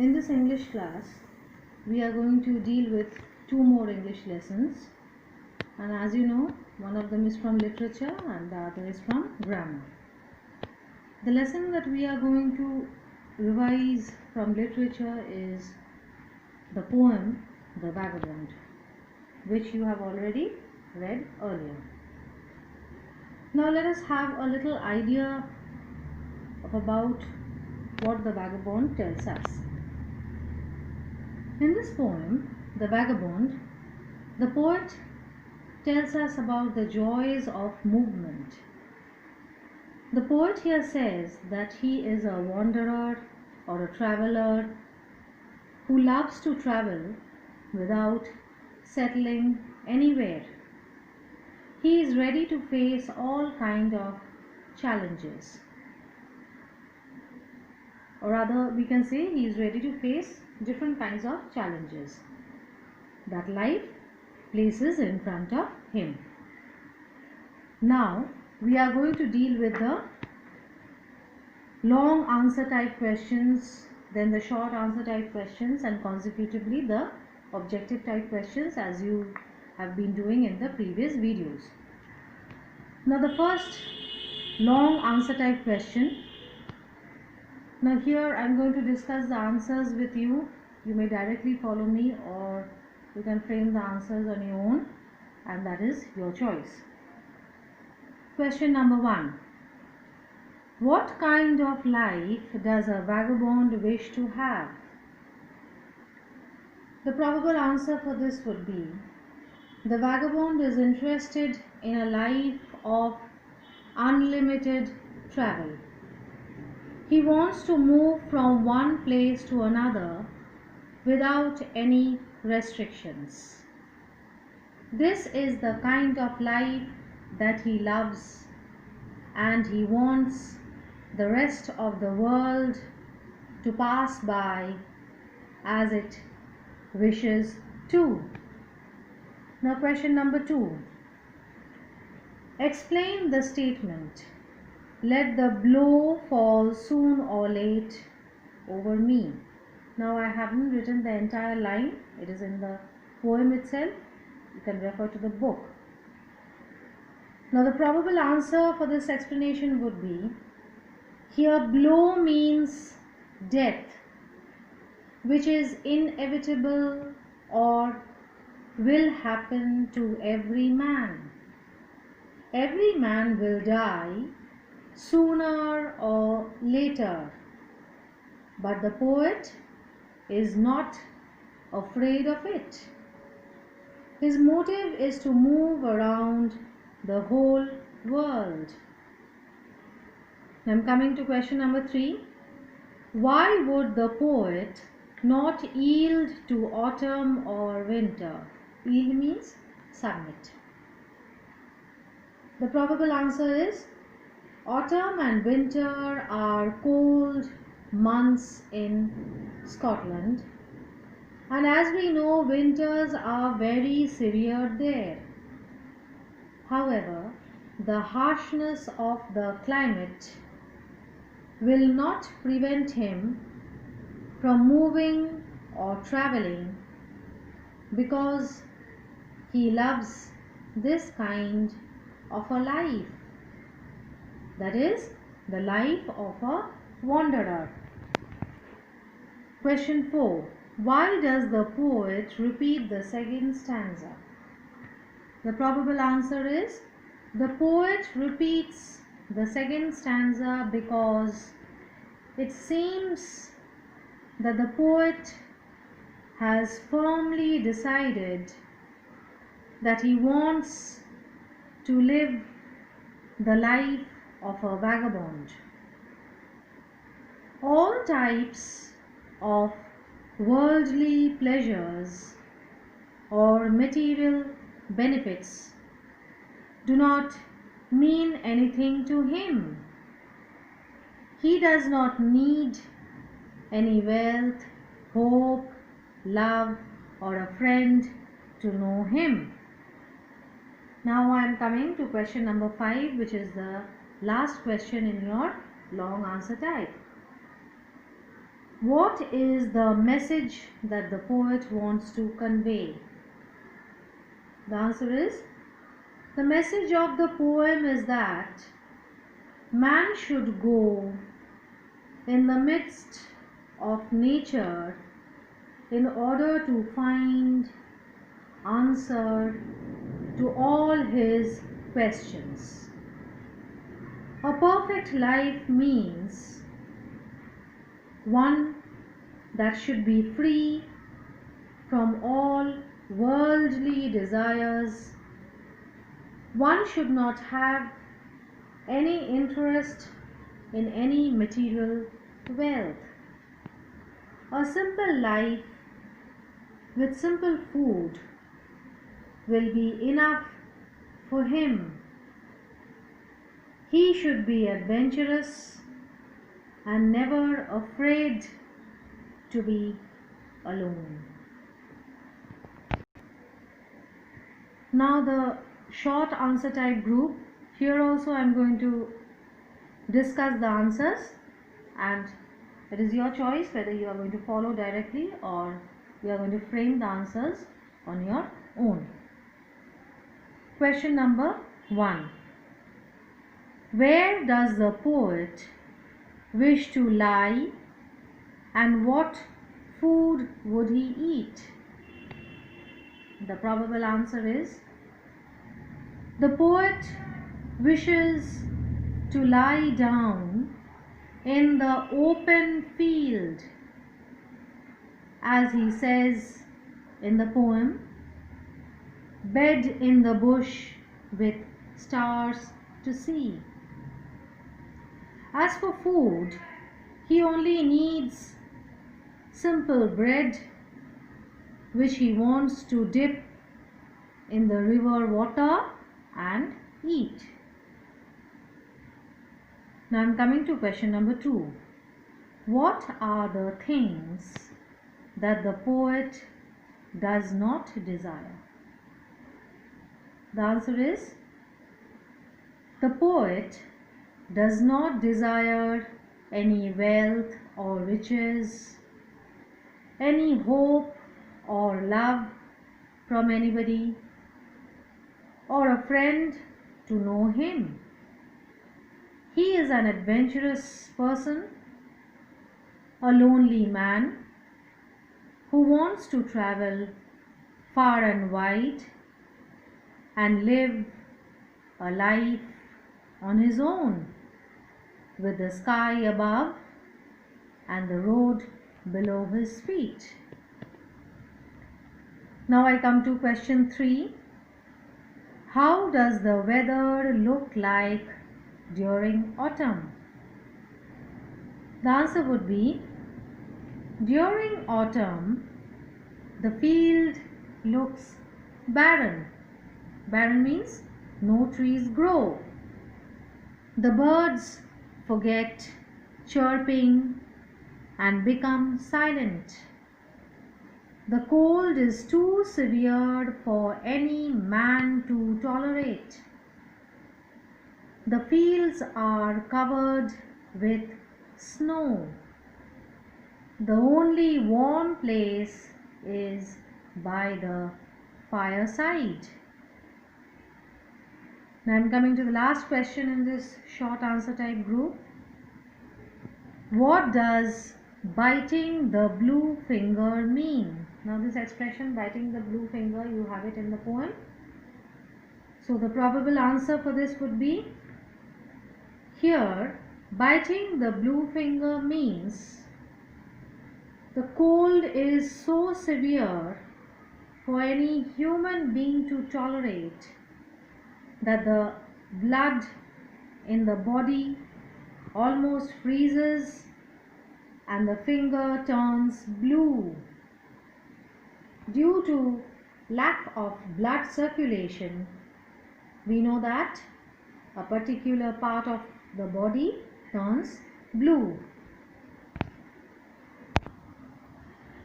In this English class, we are going to deal with two more English lessons, and as you know, one of them is from literature and the other is from grammar. The lesson that we are going to revise from literature is the poem The Vagabond, which you have already read earlier. Now let us have a little idea of about what the vagabond tells us. In this poem, The Vagabond, the poet tells us about the joys of movement. The poet here says that he is a wanderer or a traveler who loves to travel without settling anywhere. He is ready to face all kinds of challenges. Or rather, we can say he is ready to face different kinds of challenges that life places in front of him. Now, we are going to deal with the long answer type questions, then the short answer type questions, and consecutively the objective type questions as you have been doing in the previous videos. Now, the first long answer type question. Now here I am going to discuss the answers with you. You may directly follow me or you can frame the answers on your own, and that is your choice. Question number 1. What kind of life does a vagabond wish to have? The probable answer for this would be the vagabond is interested in a life of unlimited travel. He wants to move from one place to another without any restrictions. This is the kind of life that he loves, and he wants the rest of the world to pass by as it wishes to. Now, question number 2. Explain the statement, "Let the blow fall soon or late over me." Now, I haven't written the entire line. It is in the poem itself. You can refer to the book. Now, the probable answer for this explanation would be, here blow means death, which is inevitable or will happen to every man. Every man will die sooner or later, but the poet is not afraid of it. His motive is to move around the whole world. I am coming to question number 3. Why would the poet not yield to autumn or winter? Yield means submit. The probable answer is autumn and winter are cold months in Scotland, and as we know, winters are very severe there. However, the harshness of the climate will not prevent him from moving or traveling, because he loves this kind of a life, that is, the life of a wanderer. Question 4. Why does the poet repeat the second stanza? The probable answer is the poet repeats the second stanza because it seems that the poet has firmly decided that he wants to live the life of a vagabond. All types of worldly pleasures or material benefits do not mean anything to him. He does not need any wealth, hope, love, or a friend to know him. Now I am coming to question number 5, which is the last question in your long answer type. What is the message that the poet wants to convey? The answer is, the message of the poem is that man should go in the midst of nature in order to find answer to all his questions. A perfect life means one that should be free from all worldly desires. One should not have any interest in any material wealth. A simple life with simple food will be enough for him. He should be adventurous and never afraid to be alone. Now the short answer type group. Here also I am going to discuss the answers, and it is your choice whether you are going to follow directly or you are going to frame the answers on your own. Question number 1. Where does the poet wish to lie, and what food would he eat? The probable answer is, the poet wishes to lie down in the open field, as he says in the poem, bed in the bush with stars to see. As for food, he only needs simple bread, which he wants to dip in the river water and eat. Now I am coming to question number 2. What are the things that the poet does not desire? The answer is, the poet does not desire any wealth or riches, any hope or love from anybody, or a friend to know him. He is an adventurous person, a lonely man who wants to travel far and wide and live a life on his own, with the sky above and the road below his feet. Now I come to question 3. How does the weather look like during autumn? The answer would be, during autumn the field looks barren. Barren means no trees grow. The birds forget chirping and become silent. The cold is too severe for any man to tolerate. The fields are covered with snow. The only warm place is by the fireside. Now I am coming to the last question in this short answer type group. What does biting the blue finger mean? Now this expression, biting the blue finger, you have it in the poem. So the probable answer for this would be, here biting the blue finger means the cold is so severe for any human being to tolerate that the blood in the body almost freezes and the finger turns blue. Due to lack of blood circulation, we know that a particular part of the body turns blue.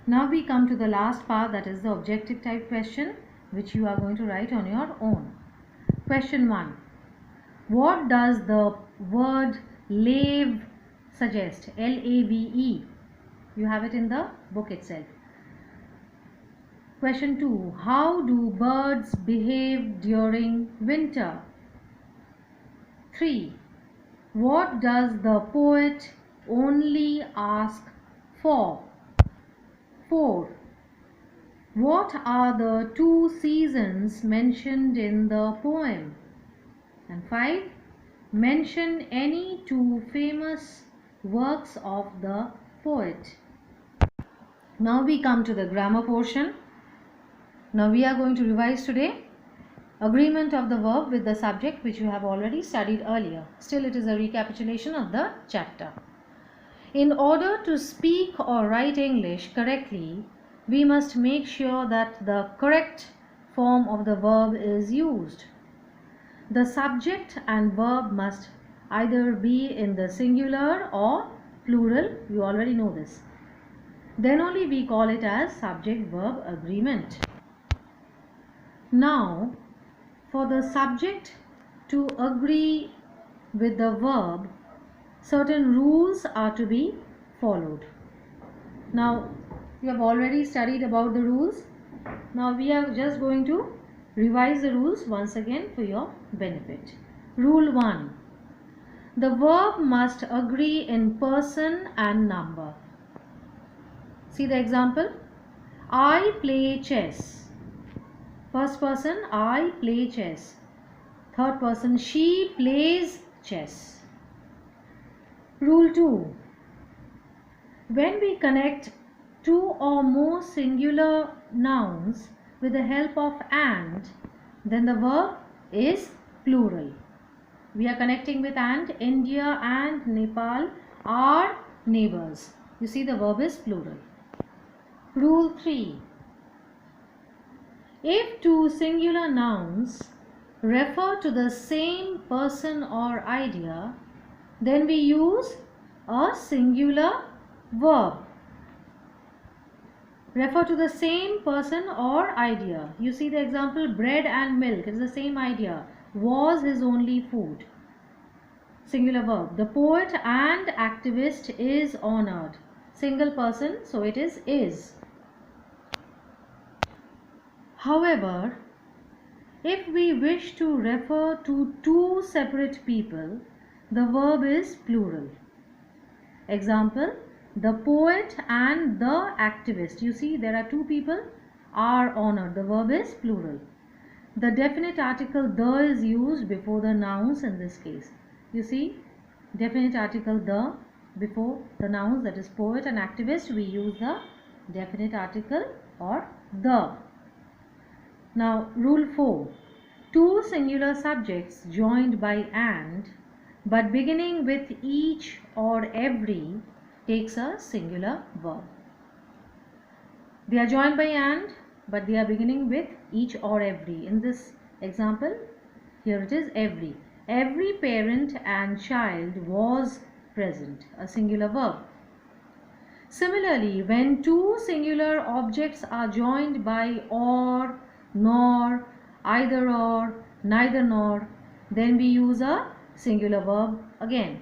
Now we come to the last part, that is the objective type question, which you are going to write on your own. Question 1. What does the word lave suggest? L-A-V-E. You have it in the book itself. Question 2. How do birds behave during winter? 3. What does the poet only ask for? 4. What are the 2 seasons mentioned in the poem? And 5. Mention any 2 famous works of the poet. Now we come to the grammar portion. Now we are going to revise today agreement of the verb with the subject, which you have already studied earlier. Still, it is a recapitulation of the chapter. In order to speak or write English correctly, we must make sure that the correct form of the verb is used. The subject and verb must either be in the singular or plural. You already know this. Then only we call it as subject-verb agreement. Now, for the subject to agree with the verb, certain rules are to be followed. Now, you have already studied about the rules. Now, we are just going to revise the rules once again for your benefit. Rule 1. The verb must agree in person and number. See the example. I play chess. First person, I play chess. Third person, she plays chess. Rule 2. When we connect 2 or more singular nouns with the help of and, then the verb is plural. We are connecting with and. India and Nepal are neighbors. You see, the verb is plural. Rule 3. If 2 singular nouns refer to the same person or idea, then we use a singular verb. Refer to the same person or idea. You see the example, bread and milk. It is the same idea. Was his only food. Singular verb. The poet and activist is honored. Single person, so it is. However, if we wish to refer to 2 separate people, the verb is plural. Example, the poet and the activist. You see, there are 2 people are honored. The verb is plural. The definite article the is used before the nouns in this case. You see, definite article the before the nouns, that is poet and activist, we use the definite article or the. Now, rule 4. 2 singular subjects joined by and, but beginning with each or every, takes a singular verb. They are joined by and, but they are beginning with each or every. In this example, here it is every. Every parent and child was present, a singular verb. Similarly, when 2 singular objects are joined by or, nor, either or, neither nor, then we use a singular verb again.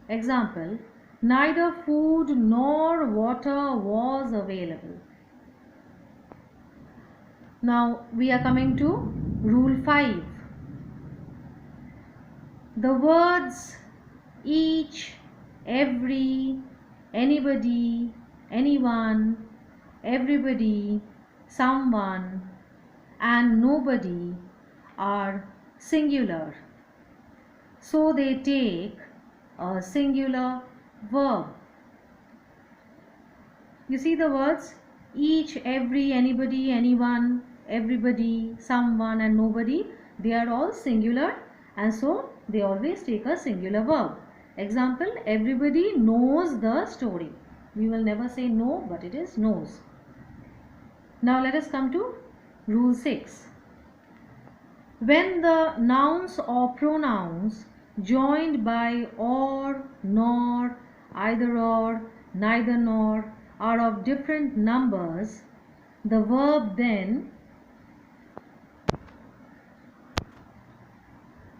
Example, neither food nor water was available. Now we are coming to rule 5. The words each, every, anybody, anyone, everybody, someone, and nobody are singular, so they take a singular verb. You see the words each, every, anybody, anyone, everybody, someone, and nobody, they are all singular, and so they always take a singular verb. Example, everybody knows the story. We will never say no, but it is knows. Now let us come to rule 6. When the nouns or pronouns joined by or, nor, either or, neither nor are of different numbers, the verb then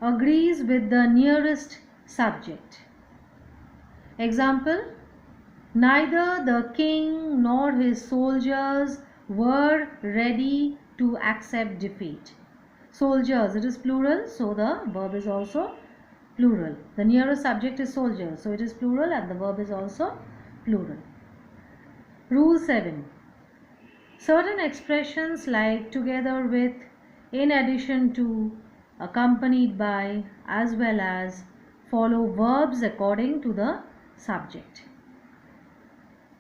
agrees with the nearest subject. Example, Neither the king nor his soldiers were ready to accept defeat. Soldiers, it is plural, so the verb is also plural. The nearest subject is soldiers, so it is plural and the verb is also plural. Rule 7. Certain expressions like together with, in addition to, accompanied by, as well as follow verbs according to the subject.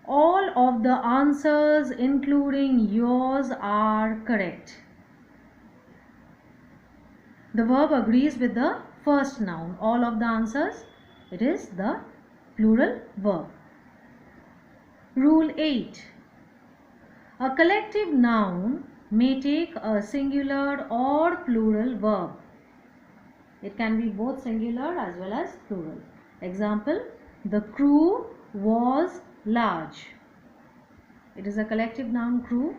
All of the answers including yours are correct. The verb agrees with the first noun. All of the answers, it is the plural verb. Rule 8. A collective noun may take a singular or plural verb. It can be both singular as well as plural. Example, the crew was large. It is a collective noun, crew.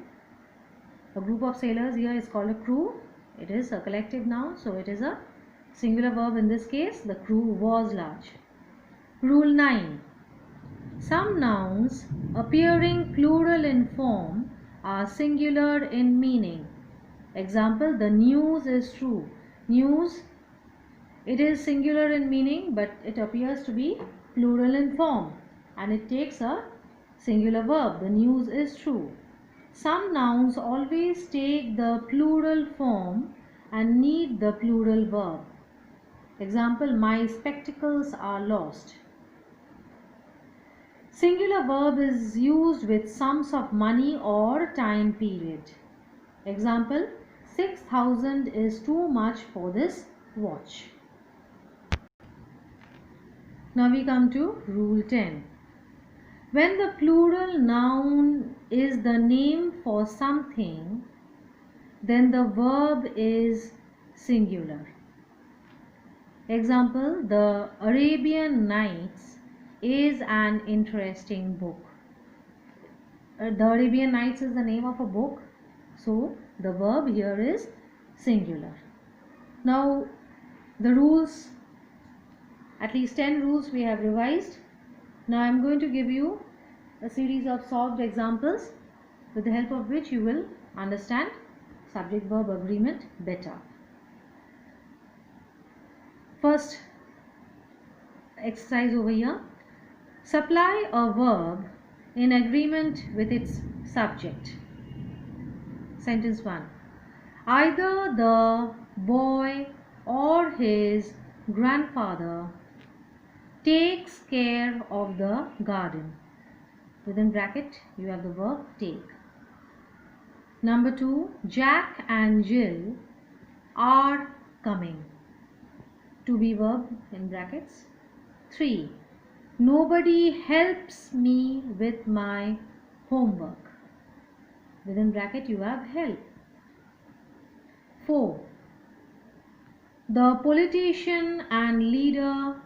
A group of sailors here is called a crew. It is a collective noun, so it is a singular verb in this case. The crew was large. Rule 9. Some nouns appearing plural in form are singular in meaning. Example, the news is true. News, it is singular in meaning, but it appears to be plural in form and it takes a singular verb. The news is true. Some nouns always take the plural form and need the plural verb. Example, my spectacles are lost. Singular verb is used with sums of money or time period. Example, 6,000 is too much for this watch. Now we come to Rule 10. When the plural noun is the name for something, then the verb is singular. Example, the Arabian Nights is an interesting book. The Arabian Nights is the name of a book, so the verb here is singular. Now the rules, at least 10 rules we have revised. Now I am going to give you a series of solved examples with the help of which you will understand subject verb agreement better. First exercise over here. Supply a verb in agreement with its subject. Sentence 1. Either the boy or his grandfather takes care of the garden. Within bracket you have the verb take. Number 2. Jack and Jill are coming. To be verb in brackets. 3. Nobody helps me with my homework. Within bracket you have help. 4. The politician and leader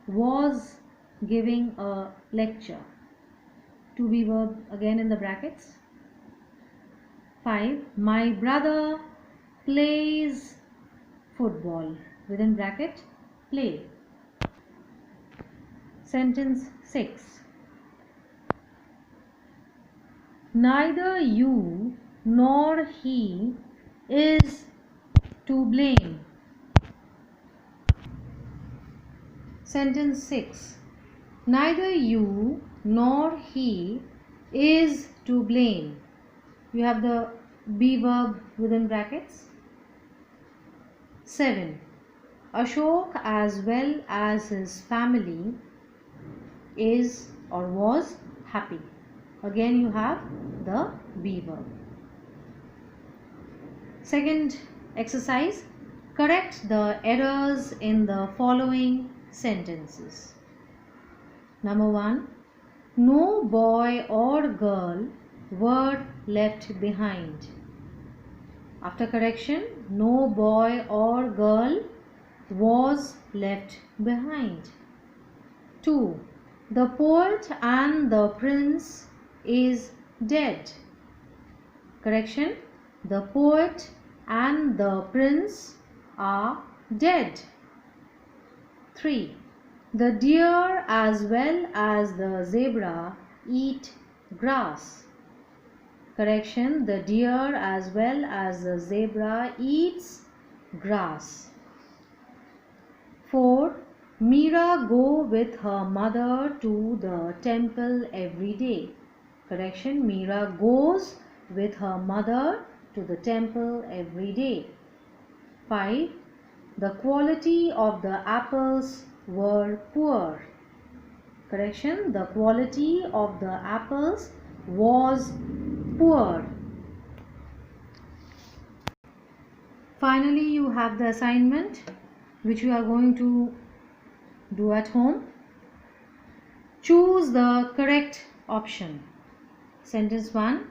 was giving a lecture. To be verb again in the brackets. 5. My brother plays football. Within bracket play. Sentence 6. Neither you nor he is to blame. Sentence 6. Neither you nor he is to blame. You have the be verb within brackets. 7. Ashok as well as his family is or was happy. Again you have the be verb. Second exercise. Correct the errors in the following sentences. Number 1. No boy or girl were left behind. After correction, no boy or girl was left behind. 2. The poet and the prince is dead. Correction, the poet and the prince are dead. 3. The deer as well as the zebra eat grass. Correction, the deer as well as the zebra eats grass. 4. Meera go with her mother to the temple every day. Correction, Meera goes with her mother to the temple every day. 5. The quality of the apples were poor. Correction, the quality of the apples was poor. Finally, you have the assignment which you are going to do at home. Choose the correct option. Sentence 1.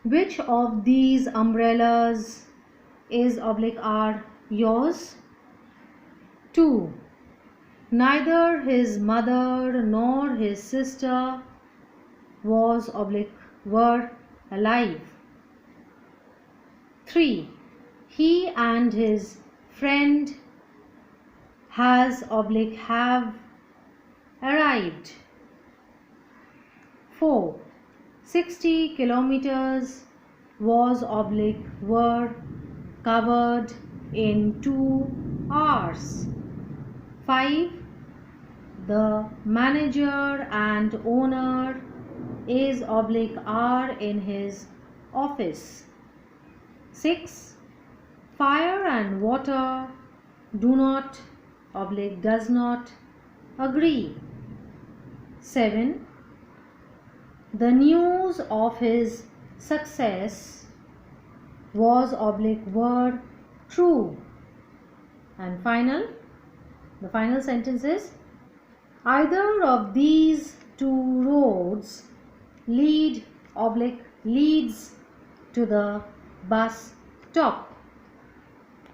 Which of these umbrellas are yours? 2. Neither his mother nor his sister were alive. 3. He and his friend have arrived. 4. 60 kilometers were covered in 2 hours. 5. The manager and owner are in his office. 6. Fire and water does not agree. 7. The news of his success were true. And the final sentence is, either of these 2 roads leads to the bus stop.